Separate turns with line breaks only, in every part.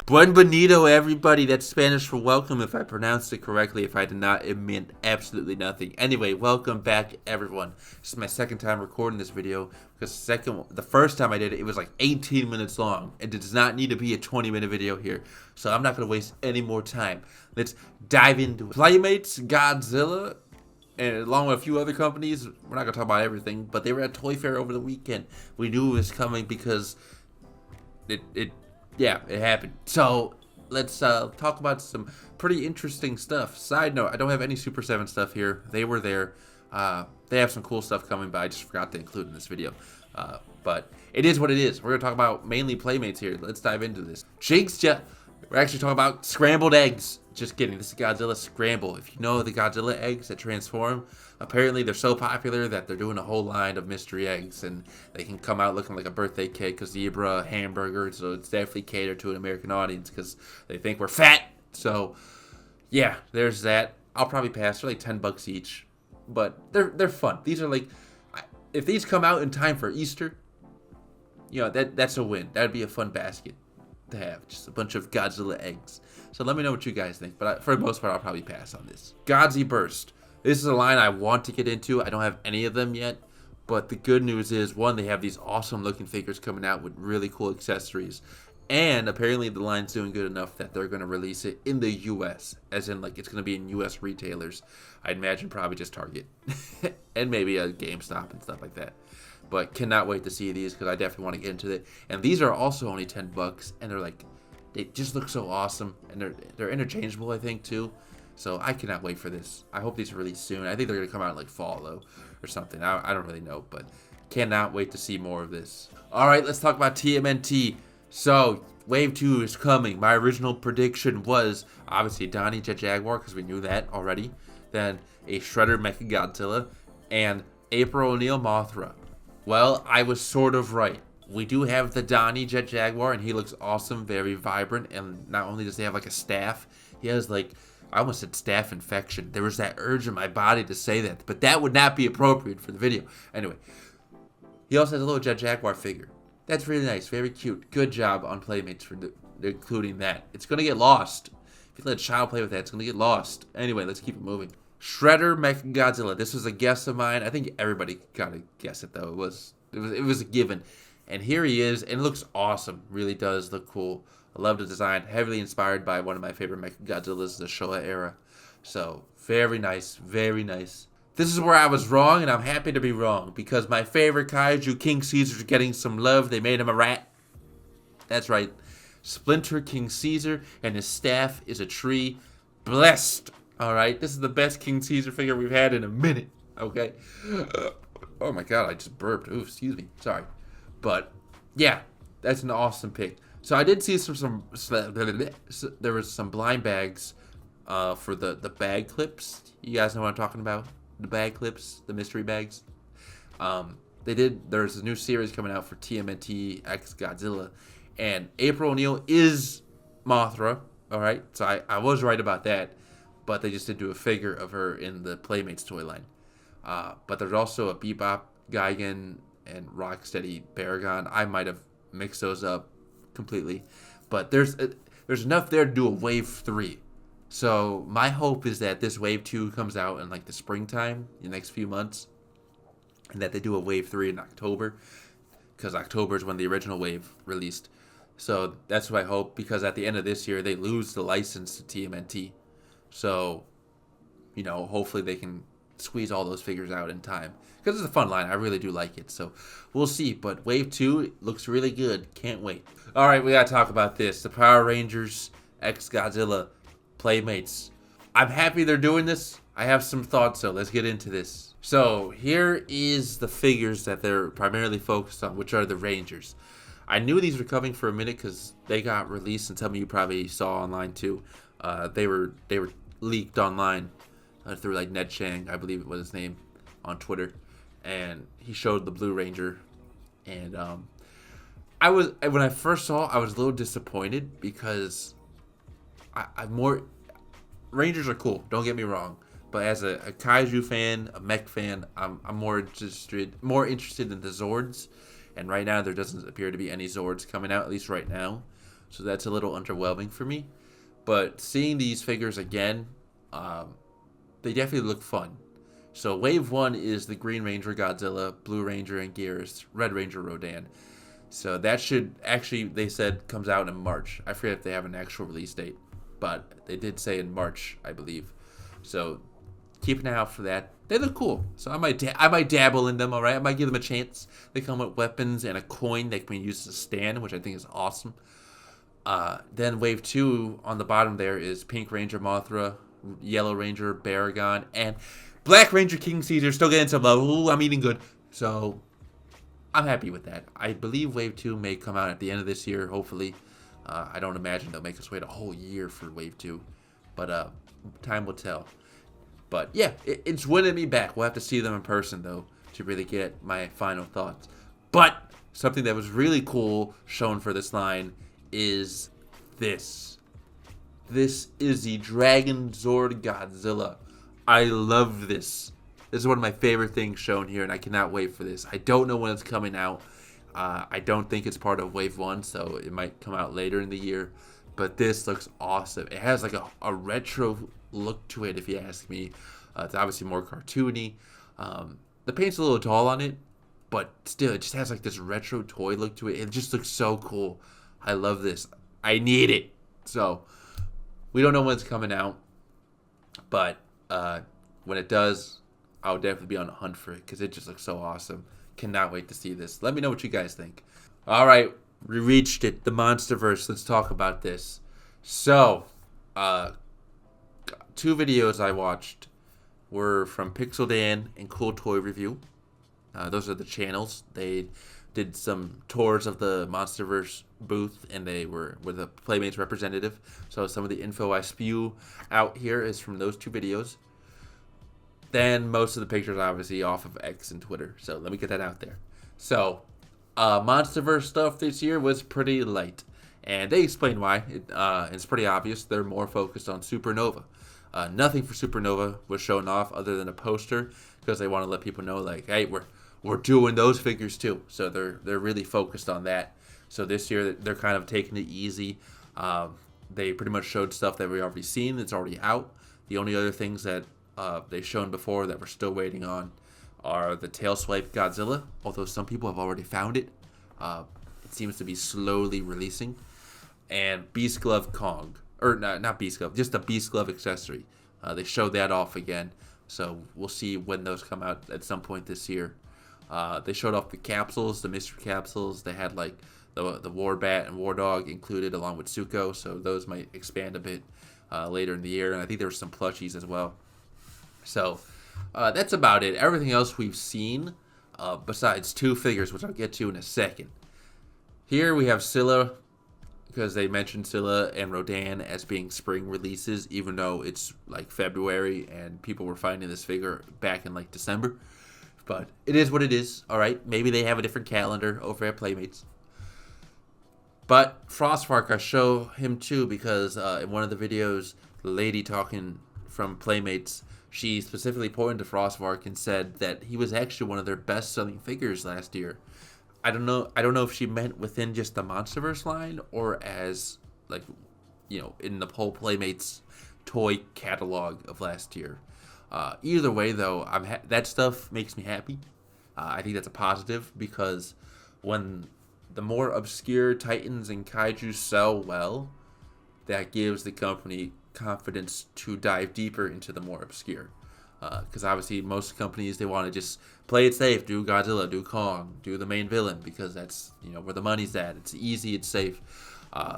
Buenvenido, everybody. That's Spanish for welcome if I pronounced it correctly. If I did not, it meant absolutely nothing. Anyway, welcome back, everyone. This is my second time recording this video because the first time I did it, it was like 18 minutes long. It does not need to be a 20-minute video here, so I'm not going to waste any more time. Let's dive into it. Playmates Godzilla, and along with a few other companies, we're not going to talk about everything, but they were at Toy Fair over the weekend. We knew it was coming because it happened. So let's talk about some pretty interesting stuff. Side note, I don't have any Super 7 stuff here. They were there. They have some cool stuff coming, but I just forgot to include in this video. But it is what it is. We're going to talk about mainly Playmates here. Let's dive into this. We're actually talking about scrambled eggs. Just kidding. This is Godzilla Scramble. If you know the Godzilla eggs that transform, apparently they're so popular that they're doing a whole line of mystery eggs, and they can come out looking like a birthday cake, a zebra, a hamburger. So it's definitely catered to an American audience because they think we're fat. So yeah, there's that. I'll probably pass. They're like $10 each, but they're fun. These are like, if these come out in time for Easter, you know, that's a win. That'd be a fun basket to have, just a bunch of Godzilla eggs. So let me know what you guys think, but for the most part, I'll probably pass on this. Godzi Burst. This is a line I want to get into. I don't have any of them yet, but the good news is, one, they have these awesome looking figures coming out with really cool accessories, and apparently the line's doing good enough that they're going to release it in the US, as in like it's going to be in US retailers. I'd imagine probably just Target and maybe a GameStop and stuff like that. But cannot wait to see these because I definitely want to get into it. And these are also only $10, and they're like, they just look so awesome, and they're interchangeable, I think, too. So I cannot wait for this. I hope these are released soon. I think they're gonna come out in like fall though, or something. I don't really know, but cannot wait to see more of this. All right, let's talk about TMNT. So Wave 2 is coming. My original prediction was obviously Donnie Jet Jaguar because we knew that already. Then a Shredder Mechagodzilla and April O'Neil Mothra. Well, I was sort of right. We do have the Donnie Jet Jaguar, and he looks awesome, very vibrant. And not only does he have like a staff, he has like, I almost said staph infection. There was that urge in my body to say that, but that would not be appropriate for the video. Anyway, he also has a little Jet Jaguar figure. That's really nice, very cute. Good job on Playmates for including that. It's going to get lost. If you let a child play with that, it's going to get lost. Anyway, let's keep it moving. Shredder Mechagodzilla. This was a guess of mine. I think everybody got to guess it, though. It was a given. And here he is, and it looks awesome. Really does look cool. I love the design. Heavily inspired by one of my favorite Mechagodzillas, the Showa era. So, very nice. Very nice. This is where I was wrong, and I'm happy to be wrong. Because my favorite kaiju, King Caesar's getting some love. They made him a rat. That's right. Splinter King Caesar, and his staff is a tree. Blessed. Alright, this is the best King Caesar figure we've had in a minute. Okay? Oh my god, I just burped. Ooh, excuse me. Sorry. But yeah, that's an awesome pick. So I did see there was some blind bags for the bag clips. You guys know what I'm talking about? The bag clips, the mystery bags. There's a new series coming out for TMNT X Godzilla, and April O'Neil is Mothra. All right, so I was right about that, but they just did do a figure of her in the Playmates toy line. But there's also a Bebop, Gigan, and Rocksteady Baragon. I might have mixed those up completely, but there's enough there to do a Wave 3. So my hope is that this Wave 2 comes out in like the springtime, in the next few months, and that they do a Wave 3 in October, because October is when the original Wave released. So that's what I hope, because at the end of this year they lose the license to TMNT. So, you know, hopefully they can squeeze all those figures out in time, because it's a fun line. I really do like it, so we'll see. But Wave 2 looks really good. Can't wait. All right, we gotta talk about this. The Power Rangers X Godzilla Playmates. I'm happy they're doing this. I have some thoughts, so let's get into this. So here is the figures that they're primarily focused on, which are the Rangers. I knew these were coming for a minute because they got released, and some of you probably saw online too. They were leaked online through like Ned Chang, I believe it was his name, on Twitter, and he showed the Blue Ranger, and when I first saw it, I was a little disappointed because Rangers are cool, don't get me wrong, but as a kaiju fan, a mech fan, I'm more interested in the Zords, and right now there doesn't appear to be any Zords coming out, at least right now. so that's a little underwhelming for me. But seeing these figures again, they definitely look fun. So Wave 1 is the Green Ranger Godzilla, Blue Ranger and Gears, Red Ranger Rodan. So that should actually, they said, comes out in March. I forget if they have an actual release date, but they did say in March, I believe. So keep an eye out for that. They look cool, so I might dabble in them. All right, I might give them a chance. They come with weapons and a coin that can be used as a stand, which I think is awesome. Then Wave 2 on the bottom there is Pink Ranger Mothra, Yellow Ranger Baragon, and Black Ranger King Caesar. Still getting some love. Ooh, I'm eating good. So I'm happy with that. I believe Wave 2 may come out at the end of this year, hopefully. I don't imagine they'll make us wait a whole year for Wave 2. But time will tell. But yeah, it's winning me back. We'll have to see them in person, though, to really get my final thoughts. But something that was really cool shown for this line is this. This is the Dragon Zord Godzilla. I love this. This is one of my favorite things shown here, and I cannot wait for this. I don't know when it's coming out. I don't think it's part of Wave 1, so it might come out later in the year. But this looks awesome. It has like a retro look to it, if you ask me. It's obviously more cartoony. The paint's a little dull on it, but still, it just has like this retro toy look to it. It just looks so cool. I love this. I need it. So, we don't know when it's coming out, but when it does, I'll definitely be on the hunt for it because it just looks so awesome. Cannot wait to see this. Let me know what you guys think. All right, we reached it, the Monsterverse. Let's talk about this. So, 2 videos I watched were from Pixel Dan and Cool Toy Review. Those are the channels. They did some tours of the Monsterverse booth, and they were with a Playmates representative. So some of the info I spew out here is from those 2 videos. Then most of the pictures obviously off of X and Twitter. So let me get that out there. So Monsterverse stuff this year was pretty light. And they explain why. It's pretty obvious. They're more focused on Supernova. Nothing for Supernova was shown off other than a poster because they want to let people know, like, hey, we're doing those figures too. So they're really focused on that. So this year they're kind of taking it easy. They pretty much showed stuff that we already seen. It's already out. The only other things that they've shown before that we're still waiting on are the Tail Swipe Godzilla, although some people have already found it. It seems to be slowly releasing. And Beast Glove Kong. Or not Beast Glove, just a Beast Glove accessory. They showed that off again. So we'll see when those come out at some point this year. They showed off the capsules, the mystery capsules. They had like the War Bat and War Dog included along with Zuko. So those might expand a bit later in the year. And I think there were some plushies as well. So that's about it. Everything else we've seen, besides 2 figures, which I'll get to in a second. Here we have Scylla, because they mentioned Scylla and Rodan as being spring releases, even though it's like February and people were finding this figure back in like December. But it is what it is. All right, maybe they have a different calendar over at Playmates. But Frostmark, I show him too because in one of the videos, the lady talking from Playmates, she specifically pointed to Frostmark and said that he was actually one of their best-selling figures last year. I don't know if she meant within just the Monsterverse line or as, like, you know, in the whole Playmates toy catalog of last year. Either way, though, that stuff makes me happy. I think that's a positive because when the more obscure Titans and Kaiju sell well, that gives the company confidence to dive deeper into the more obscure. Because obviously most companies, they want to just play it safe, do Godzilla, do Kong, do the main villain, because that's, you know, where the money's at. It's easy, it's safe.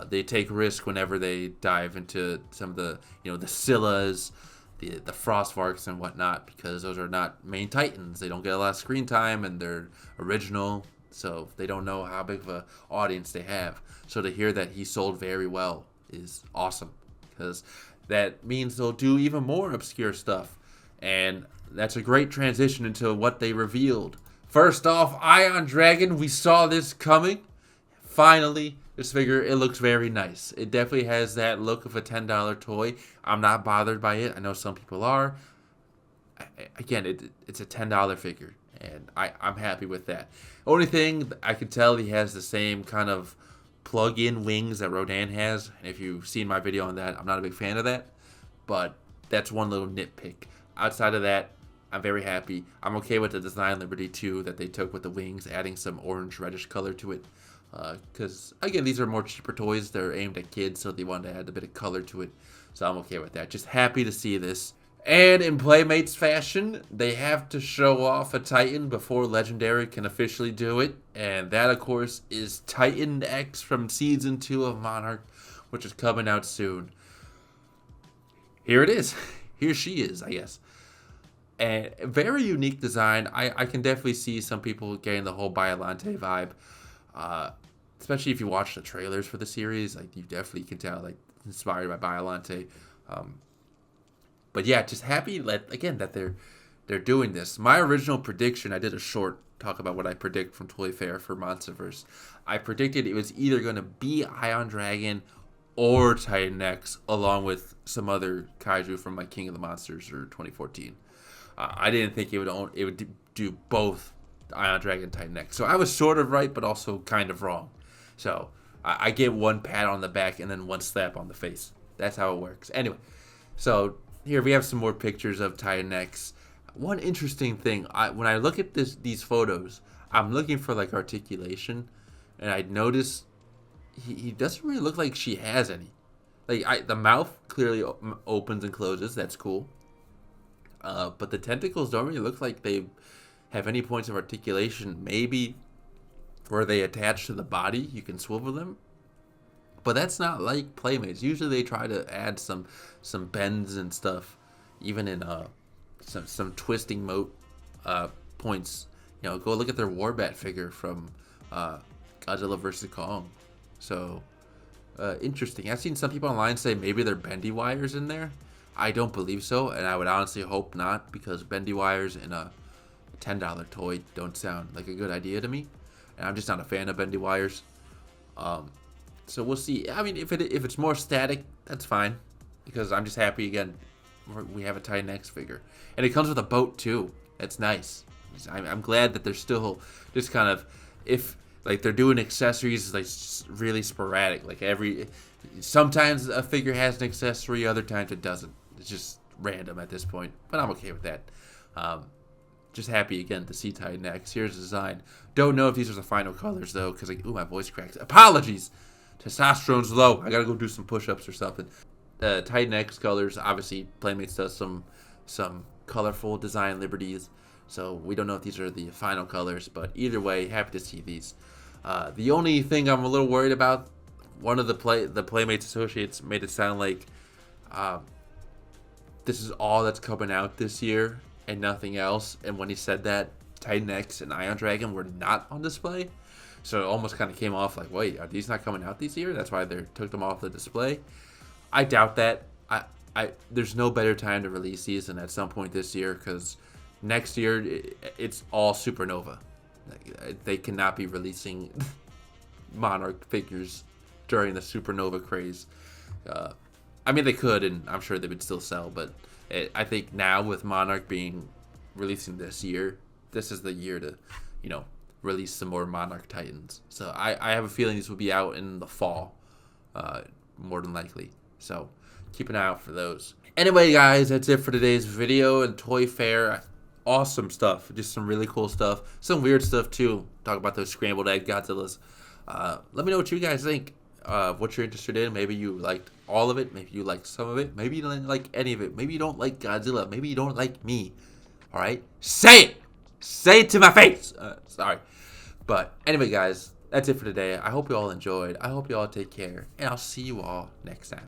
They take risk whenever they dive into some of the, you know, the Scyllas, the Frostmarks and whatnot, because those are not main Titans. They don't get a lot of screen time, and they're original, so they don't know how big of an audience they have. So to hear that he sold very well is awesome, because that means they'll do even more obscure stuff. And that's a great transition into what they revealed. First off, Ion Dragon, we saw this coming. Finally, this figure, it looks very nice. It definitely has that look of a $10 toy. I'm not bothered by it. I know some people are. Again, it's a $10 figure, and I'm happy with that. Only thing I can tell, he has the same kind of plug-in wings that Rodan has. And if you've seen my video on that, I'm not a big fan of that. But that's one little nitpick. Outside of that, I'm very happy. I'm okay with the design liberty too that they took with the wings, adding some orange reddish color to it. Because again, these are more cheaper toys. They're aimed at kids, so they wanted to add a bit of color to it. So I'm okay with that. Just happy to see this. And in Playmates fashion, they have to show off a Titan before Legendary can officially do it. And that, of course, is Titan X from Season 2 of Monarch, which is coming out soon. Here it is. Here she is, I guess. And very unique design. I can definitely see some people getting the whole Biollante vibe. Especially if you watch the trailers for the series. Like, you definitely can tell, like, inspired by Biollante. But yeah, just happy that, again, that they're doing this. My original prediction, I did a short talk about what I predict from Toy Fair for Monsterverse. I predicted it was either going to be Ion Dragon or Titan X, along with some other kaiju from like King of the Monsters or 2014. I didn't think it would do both Ion Dragon and Titan X. So I was sort of right, but also kind of wrong. So I get one pat on the back and then one slap on the face. That's how it works. Anyway, so here we have some more pictures of Titan X. One interesting thing, when I look at these photos, I'm looking for like articulation, and I notice he doesn't really look like she has any. Like the mouth clearly opens and closes. That's cool. But the tentacles don't really look like they have any points of articulation. Maybe where they attach to the body, you can swivel them. But that's not like Playmates. Usually they try to add some bends and stuff, even in some twisting points. You know, go look at their Warbat figure from Godzilla vs. Kong. So interesting. I've seen some people online say maybe they're bendy wires in there. I don't believe so, and I would honestly hope not, because bendy wires in a $10 toy don't sound like a good idea to me, and I'm just not a fan of bendy wires. So we'll see. I mean, if it's more static, that's fine, because I'm just happy again we have a Titan X figure, and it comes with a boat too. That's nice. I'm glad that they're still just kind of, if like they're doing accessories like really sporadic. Like sometimes a figure has an accessory, other times it doesn't. It's just random at this point, but I'm okay with that. Just happy again to see Titan X. Here's the design. Don't know if these are the final colors though, because like, ooh, my voice cracks. Apologies. Testosterone's low. I gotta go do some push-ups or something. Titan X colors. Obviously, Playmates does some colorful design liberties, so we don't know if these are the final colors. But either way, happy to see these. The only thing I'm a little worried about, one of the Playmates associates made it sound like this is all that's coming out this year and nothing else. And when he said that, Titan X and Ion Dragon were not on display. So it almost kind of came off like, wait, are these not coming out this year? That's why they took them off the display. I doubt that. There's no better time to release these than at some point this year, because next year it's all Supernova. They cannot be releasing Monarch figures during the Supernova craze. I mean, they could, and I'm sure they would still sell, but I think now with Monarch releasing this year, this is the year to, release some more Monarch Titans. So I have a feeling these will be out in the fall, more than likely. So keep an eye out for those. Anyway, guys, that's it for today's video and Toy Fair. Awesome stuff. Just some really cool stuff. Some weird stuff, too. Talk about those scrambled egg Godzillas. Let me know what you guys think. What you're interested in. Maybe you liked all of it. Maybe you liked some of it. Maybe you didn't like any of it. Maybe you don't like Godzilla. Maybe you don't like me. All right? Say it! Say it to my face! Sorry. But anyway, guys, that's it for today. I hope you all enjoyed. I hope you all take care. And I'll see you all next time.